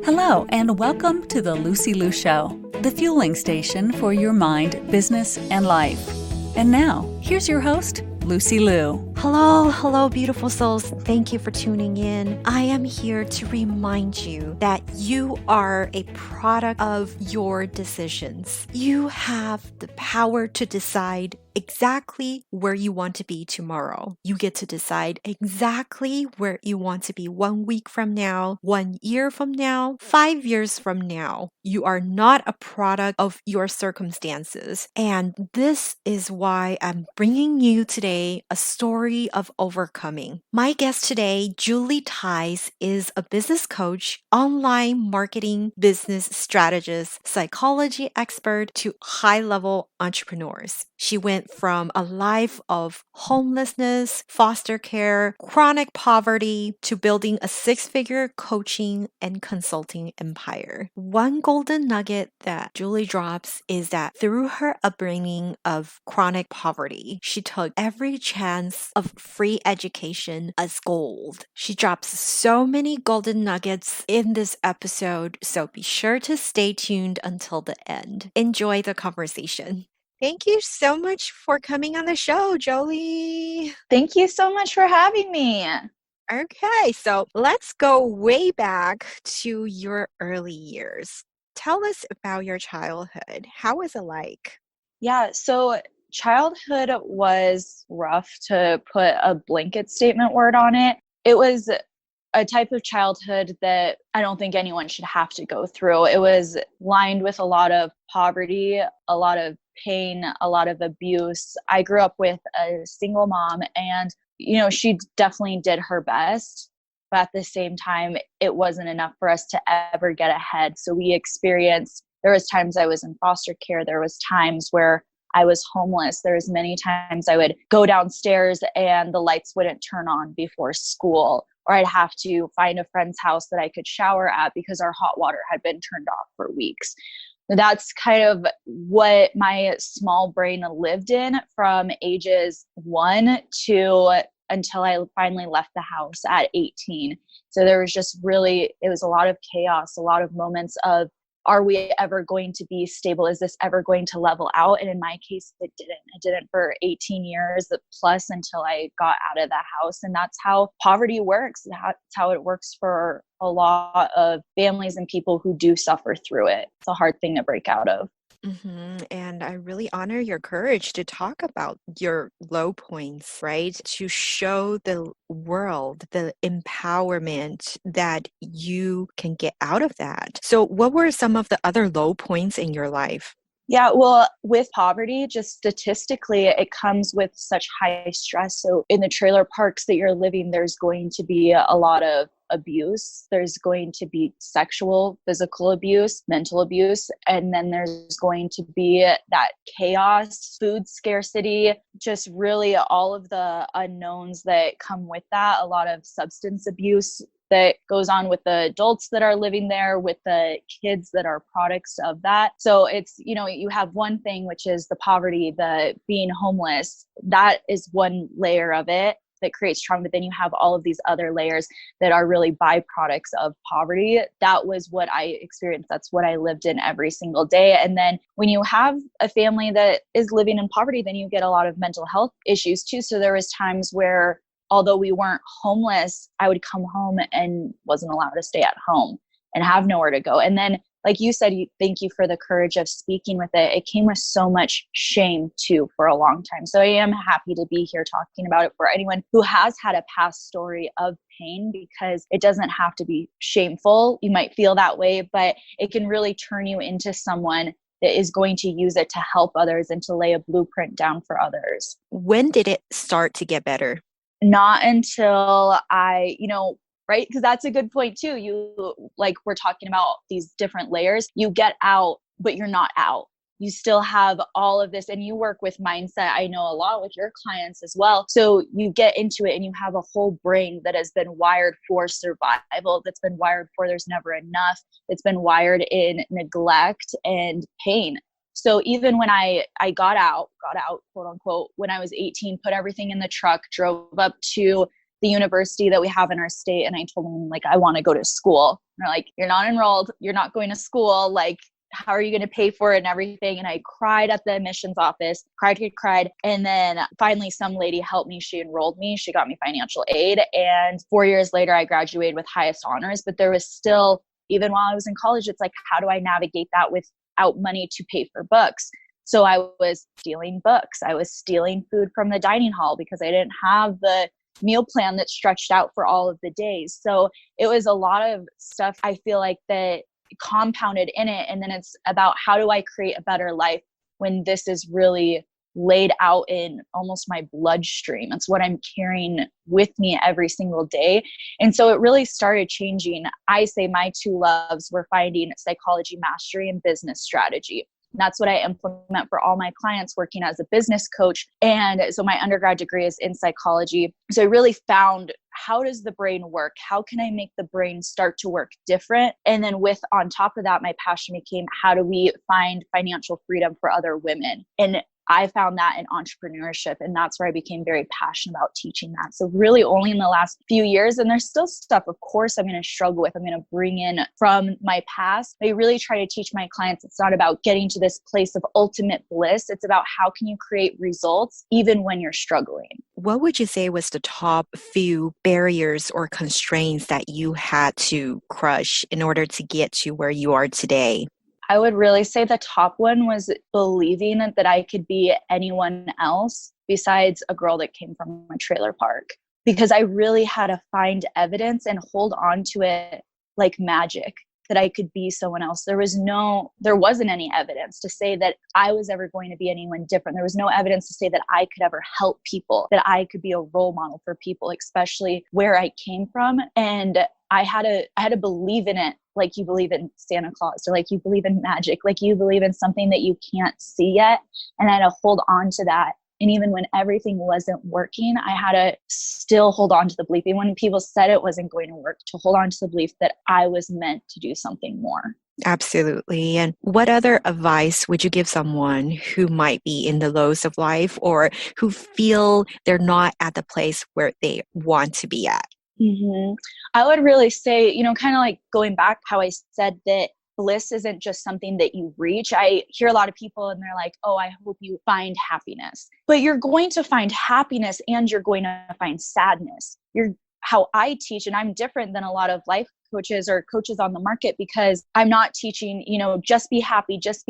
Hello, and welcome to the Lucy Liu Show, the fueling station for your mind, business, and life. And now, here's your host, Lucy Liu. Hello, beautiful souls. Thank you for tuning in. I am here to remind you that you are a product of your decisions. You have the power to decide exactly where you want to be tomorrow. You get to decide exactly where you want to be 1 week from now, 1 year from now, 5 years from now. You are not a product of your circumstances. And this is why I'm bringing you today a story of overcoming. My guest today, Julie Theis, is a business coach, online marketing business strategist, psychology expert to high-level entrepreneurs. She went from a life of homelessness, foster care, chronic poverty to building a six-figure coaching and consulting empire. One golden nugget that Julie drops is that through her upbringing of chronic poverty, she took every chance of free education as gold. She drops so many golden nuggets in this episode, so be sure to stay tuned until the end. Enjoy the conversation. Thank you so much for coming on the show, Jolie. Thank you so much for having me. Okay, so let's go way back to your early years. Tell us about your childhood. How was it like? Yeah, so childhood was rough, to put a blanket statement word on it. It was a type of childhood that I don't think anyone should have to go through. It was lined with a lot of poverty, a lot of pain, a lot of abuse. I grew up with a single mom, and she definitely did her best, but at the same time it wasn't enough for us to ever get ahead. So there was times I was in foster care, there was times where I was homeless, there was many times I would go downstairs and the lights wouldn't turn on before school, or I'd have to find a friend's house that I could shower at because our hot water had been turned off for weeks. That's kind of what my small brain lived in from ages 1 to until I finally left the house at 18. So there was it was a lot of chaos, a lot of moments of, are we ever going to be stable? Is this ever going to level out? And in my case, it didn't. It didn't for 18 years plus until I got out of that house. And that's how poverty works. That's how it works for a lot of families and people who do suffer through it. It's a hard thing to break out of. And I really honor your courage to talk about your low points, right? To show the world the empowerment that you can get out of that. So what were some of the other low points in your life? Yeah, well, with poverty, just statistically, it comes with such high stress. So in the trailer parks that you're living, there's going to be a lot of abuse. There's going to be sexual, physical abuse, mental abuse. And then there's going to be that chaos, food scarcity, just really all of the unknowns that come with that. A lot of substance abuse that goes on with the adults that are living there, with the kids that are products of that. So it's, you have one thing, which is the poverty, the being homeless. That is one layer of it that creates trauma. But then you have all of these other layers that are really byproducts of poverty. That was what I experienced. That's what I lived in every single day. And then when you have a family that is living in poverty, then you get a lot of mental health issues too. So there was times where, although we weren't homeless, I would come home and wasn't allowed to stay at home and have nowhere to go. And then, like you said, thank you for the courage of speaking with it. It came with so much shame too for a long time. So I am happy to be here talking about it for anyone who has had a past story of pain, because it doesn't have to be shameful. You might feel that way, but it can really turn you into someone that is going to use it to help others and to lay a blueprint down for others. When did it start to get better? Not until right? Because that's a good point too. We're talking about these different layers. You get out, but you're not out. You still have all of this, and you work with mindset. I know a lot with your clients as well. So you get into it and you have a whole brain that has been wired for survival, that's been wired for there's never enough, it's been wired in neglect and pain. So even when I got out, quote unquote, when I was 18, put everything in the truck, drove up to the university that we have in our state. And I told them, like, I want to go to school. And they're like, you're not enrolled. You're not going to school. Like, how are you going to pay for it and everything? And I cried at the admissions office, cried. And then finally some lady helped me. She enrolled me. She got me financial aid. And 4 years later, I graduated with highest honors. But there was still, even while I was in college, it's like, how do I navigate that without money to pay for books? So I was stealing books. I was stealing food from the dining hall because I didn't have the meal plan that stretched out for all of the days. So it was a lot of stuff, I feel like, that compounded in it. And then it's about, how do I create a better life when this is really laid out in almost my bloodstream? It's what I'm carrying with me every single day. And so it really started changing. I say my two loves were finding psychology mastery and business strategy. And that's what I implement for all my clients working as a business coach. And so my undergrad degree is in psychology. So I really found, how does the brain work? How can I make the brain start to work different? And then on top of that, my passion became, how do we find financial freedom for other women? And I found that in entrepreneurship, and that's where I became very passionate about teaching that. So really only in the last few years, and there's still stuff, of course, I'm going to struggle with, I'm going to bring in from my past. I really try to teach my clients, it's not about getting to this place of ultimate bliss. It's about, how can you create results even when you're struggling? What would you say was the top few barriers or constraints that you had to crush in order to get to where you are today? I would really say the top one was believing that I could be anyone else besides a girl that came from a trailer park, because I really had to find evidence and hold on to it like magic, that I could be someone else. There wasn't any evidence to say that I was ever going to be anyone different. There was no evidence to say that I could ever help people, that I could be a role model for people, especially where I came from. And I had to believe in it, like you believe in Santa Claus, or like you believe in magic, like you believe in something that you can't see yet. And I had to hold on to that. And even when everything wasn't working, I had to still hold on to the belief. Even when people said it wasn't going to work, to hold on to the belief that I was meant to do something more. Absolutely. And what other advice would you give someone who might be in the lows of life, or who feel they're not at the place where they want to be at? Mm-hmm. I would really say, kind of like going back how I said that bliss isn't just something that you reach. I hear a lot of people and they're like, oh, I hope you find happiness. But you're going to find happiness and you're going to find sadness. How I teach, and I'm different than a lot of life coaches or coaches on the market, because I'm not teaching, just be happy, just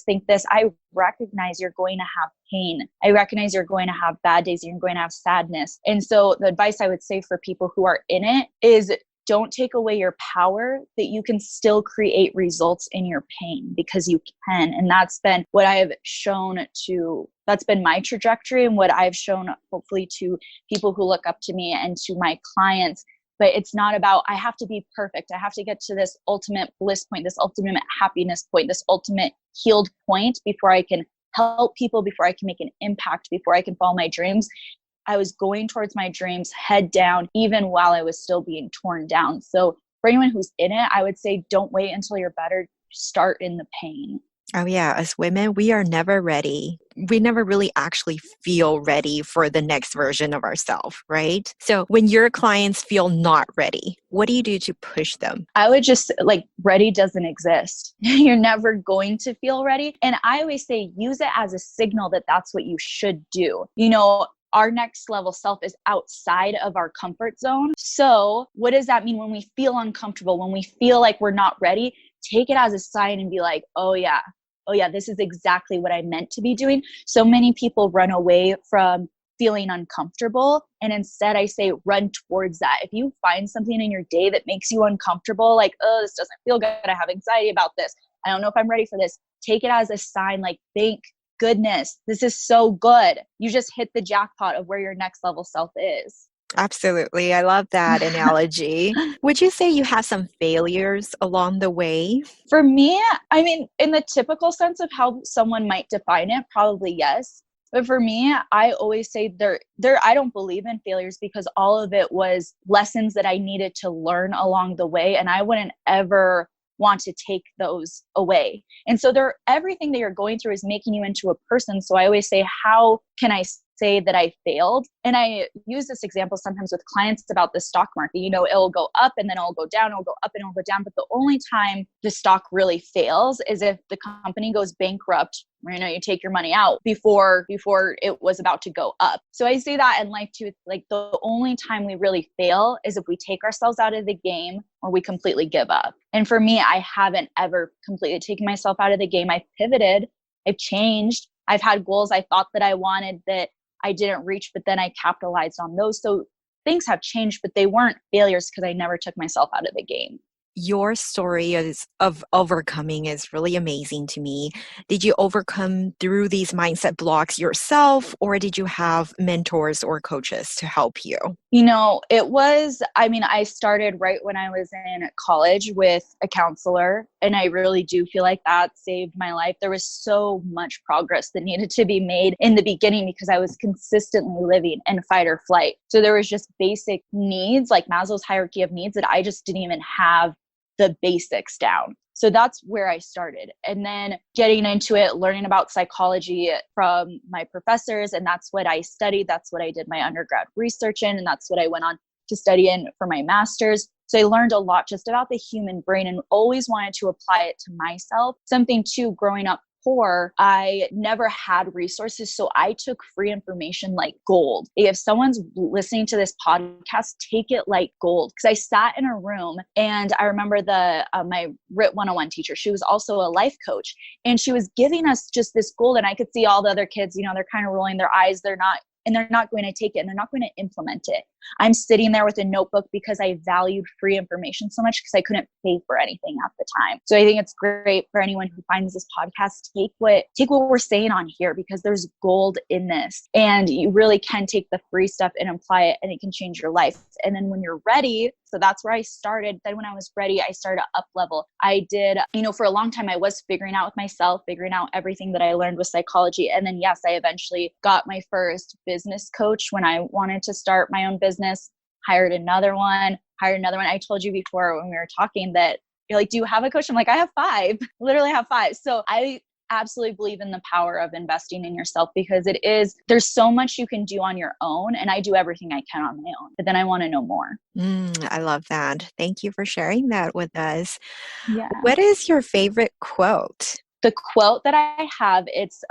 think this. I recognize you're going to have pain. I recognize you're going to have bad days. You're going to have sadness. And so the advice I would say for people who are in it is, don't take away your power, that you can still create results in your pain, because you can. And that's been what I have shown that's been my trajectory, and what I've shown hopefully to people who look up to me and to my clients. But it's not about, I have to be perfect. I have to get to this ultimate bliss point, this ultimate happiness point, this ultimate healed point before I can help people, before I can make an impact, before I can follow my dreams. I was going towards my dreams head down, even while I was still being torn down. So for anyone who's in it, I would say, don't wait until you're better. Start in the pain. Oh yeah, as women, we are never ready. We never really actually feel ready for the next version of ourselves, right? So when your clients feel not ready, what do you do to push them? I would just ready doesn't exist. You're never going to feel ready. And I always say, use it as a signal that that's what you should do. Our next level self is outside of our comfort zone. So what does that mean when we feel uncomfortable, when we feel like we're not ready? Take it as a sign and be like, oh yeah, this is exactly what I meant to be doing. So many people run away from feeling uncomfortable. And instead I say, run towards that. If you find something in your day that makes you uncomfortable, like, oh, this doesn't feel good, I have anxiety about this, I don't know if I'm ready for this, take it as a sign, like, thank goodness, this is so good. You just hit the jackpot of where your next level self is. Absolutely. I love that analogy. Would you say you have some failures along the way? For me, in the typical sense of how someone might define it, probably yes. But for me, I always say I don't believe in failures, because all of it was lessons that I needed to learn along the way. And I wouldn't ever want to take those away. And so everything that you're going through is making you into a person. So I always say, how can I say that I failed. And I use this example sometimes with clients about the stock market. It'll go up and then it'll go down, it'll go up and it'll go down. But the only time the stock really fails is if the company goes bankrupt, you take your money out before it was about to go up. So I say that in life too. It's like the only time we really fail is if we take ourselves out of the game or we completely give up. And for me, I haven't ever completely taken myself out of the game. I've pivoted, I've changed. I've had goals I thought that I wanted that I didn't reach, but then I capitalized on those. So things have changed, but they weren't failures because I never took myself out of the game. Your story of overcoming is really amazing to me. Did you overcome through these mindset blocks yourself, or did you have mentors or coaches to help you? I started right when I was in college with a counselor, and I really do feel like that saved my life. There was so much progress that needed to be made in the beginning because I was consistently living in fight or flight. So there was just basic needs, like Maslow's hierarchy of needs, that I just didn't even have the basics down. So that's where I started. And then getting into it, learning about psychology from my professors. And that's what I studied. That's what I did my undergrad research in. And that's what I went on to study in for my master's. So I learned a lot just about the human brain and always wanted to apply it to myself. Something too, growing up poor, I never had resources. So I took free information like gold. If someone's listening to this podcast, take it like gold. Because I sat in a room and I remember my RIT 101 teacher, she was also a life coach, and she was giving us just this gold. And I could see all the other kids, they're kind of rolling their eyes. They're not going to take it and they're not going to implement it. I'm sitting there with a notebook because I valued free information so much because I couldn't pay for anything at the time. So I think it's great for anyone who finds this podcast, take what we're saying on here, because there's gold in this, and you really can take the free stuff and apply it, and it can change your life. And then when you're ready, so that's where I started. Then when I was ready, I started to up level. I did, for a long time, I was figuring out with myself, figuring out everything that I learned with psychology. And then yes, I eventually got my first business coach when I wanted to start my own business, hired another one. I told you before when we were talking that you're like, do you have a coach? I'm like, I have 5, literally have 5. So I absolutely believe in the power of investing in yourself, because there's so much you can do on your own, and I do everything I can on my own, but then I want to know more. I love that. Thank you for sharing that with us. Yeah. What is your favorite quote? The quote that I have, it's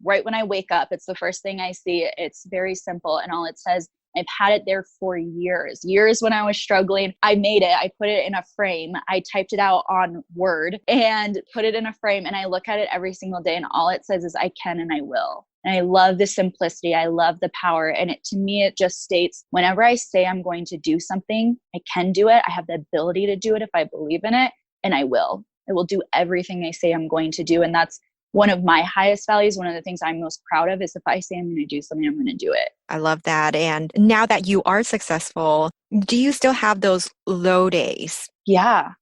right when I wake up. It's the first thing I see. It's very simple. And all it says, I've had it there for years when I was struggling. I made it. I put it in a frame. I typed it out on Word and put it in a frame. And I look at it every single day. And all it says is, I can and I will. And I love the simplicity. I love the power. And to me, it just states, whenever I say I'm going to do something, I can do it. I have the ability to do it if I believe in it, and I will. I will do everything I say I'm going to do. And that's one of my highest values. One of the things I'm most proud of is if I say I'm going to do something, I'm going to do it. I love that. And now that you are successful, do you still have those low days? Yeah,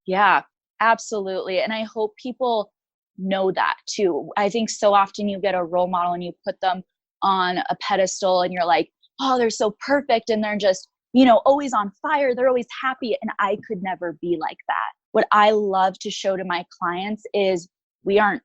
absolutely. And I hope people know that too. I think so often you get a role model and you put them on a pedestal and you're like, oh, they're so perfect. And they're just, always on fire. They're always happy. And I could never be like that. What I love to show to my clients is we aren't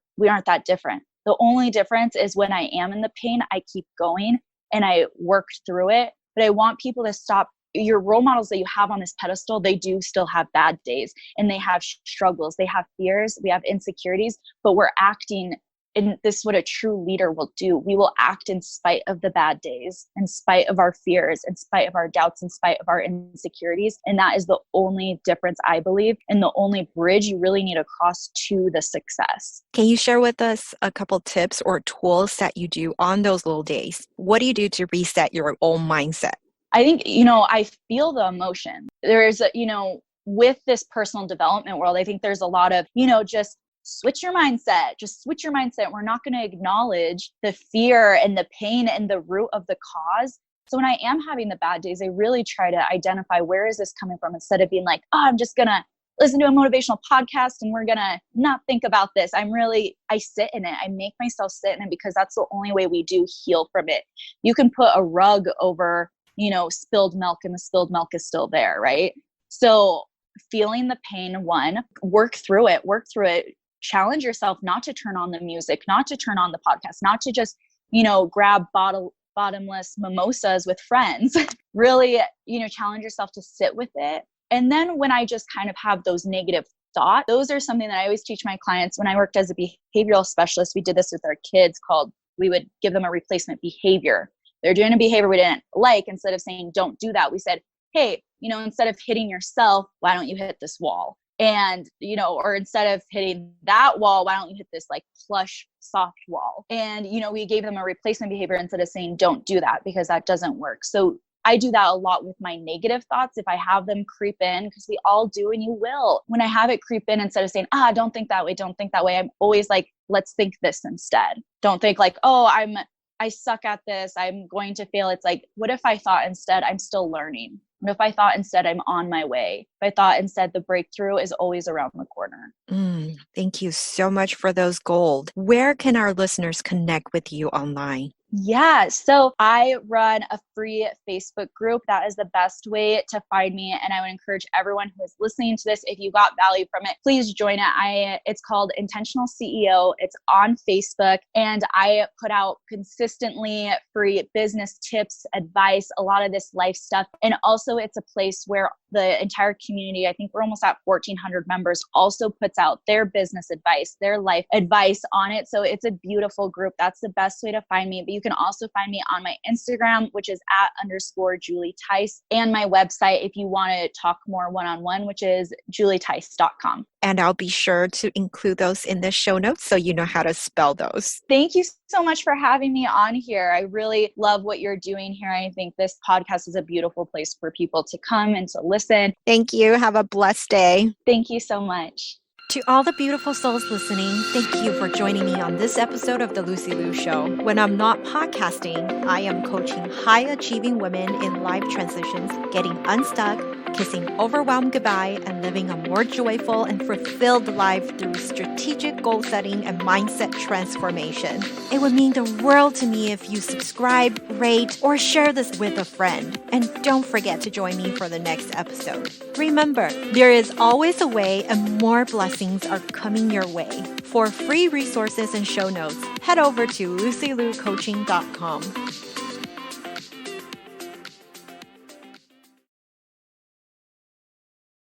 that different. The only difference is when I am in the pain, I keep going and I work through it. But I want people to stop. Your role models that you have on this pedestal, they do still have bad days and they have struggles. They have fears. We have insecurities, but we're acting. And this is what a true leader will do. We will act in spite of the bad days, in spite of our fears, in spite of our doubts, in spite of our insecurities. And that is the only difference, I believe, and the only bridge you really need to cross to the success. Can you share with us a couple tips or tools that you do on those little days? What do you do to reset your own mindset? I think, I feel the emotion. There's, with this personal development world, I think there's a lot of, just switch your mindset. Just switch your mindset. We're not going to acknowledge the fear and the pain and the root of the cause. So when I am having the bad days, I really try to identify, where is this coming from, instead of being like, oh, I'm just going to listen to a motivational podcast and we're going to not think about this. I sit in it. I make myself sit in it, because that's the only way we do heal from it. You can put a rug over, spilled milk, and the spilled milk is still there, right? So feeling the pain, work through it. Challenge yourself not to turn on the music, not to turn on the podcast, not to just grab bottomless mimosas with friends. Really, challenge yourself to sit with it. And then when I just kind of have those negative thoughts, those are something that I always teach my clients. When I worked as a behavioral specialist, we did this with our kids we would give them a replacement behavior. They're doing a behavior we didn't like. Instead of saying, don't do that, we said, hey, instead of hitting yourself, why don't you hit this wall? And, or instead of hitting that wall, why don't you hit this like plush, soft wall? And, we gave them a replacement behavior instead of saying, don't do that, because that doesn't work. So I do that a lot with my negative thoughts. If I have them creep in, because we all do, and you will, when I have it creep in, instead of saying, don't think that way, I'm always like, let's think this instead. Don't think like, I suck at this, I'm going to fail. It's like, what if I thought instead, I'm still learning? What if I thought instead, I'm on my way? If I thought instead, the breakthrough is always around the corner. Thank you so much for those gold. Where can our listeners connect with you online? Yeah, so I run a free Facebook group. That is the best way to find me. And I would encourage everyone who is listening to this, if you got value from it, please join it. It's called Intentional CEO. It's on Facebook, and I put out consistently free business tips, advice, a lot of this life stuff. And also it's a place where the entire community, I think we're almost at 1,400 members, also puts out their business advice, their life advice on it. So it's a beautiful group. That's the best way to find me. But you can also find me on my Instagram, which is @_Julie Theis, and my website if you want to talk more one-on-one, which is julietheis.com. And I'll be sure to include those in the show notes so you know how to spell those. Thank you so much for having me on here. I really love what you're doing here. I think this podcast is a beautiful place for people to come and to listen. Thank you. Have a blessed day. Thank you so much. To all the beautiful souls listening, thank you for joining me on this episode of The Lucy Liu Show. When I'm not podcasting, I am coaching high-achieving women in life transitions, getting unstuck, kissing overwhelm goodbye, and living a more joyful and fulfilled life through strategic goal setting and mindset transformation. It would mean the world to me if you subscribe, rate, or share this with a friend. And don't forget to join me for the next episode. Remember, there is always a way, and more blessings are coming your way. For free resources and show notes, head over to LucyLuCoaching.com.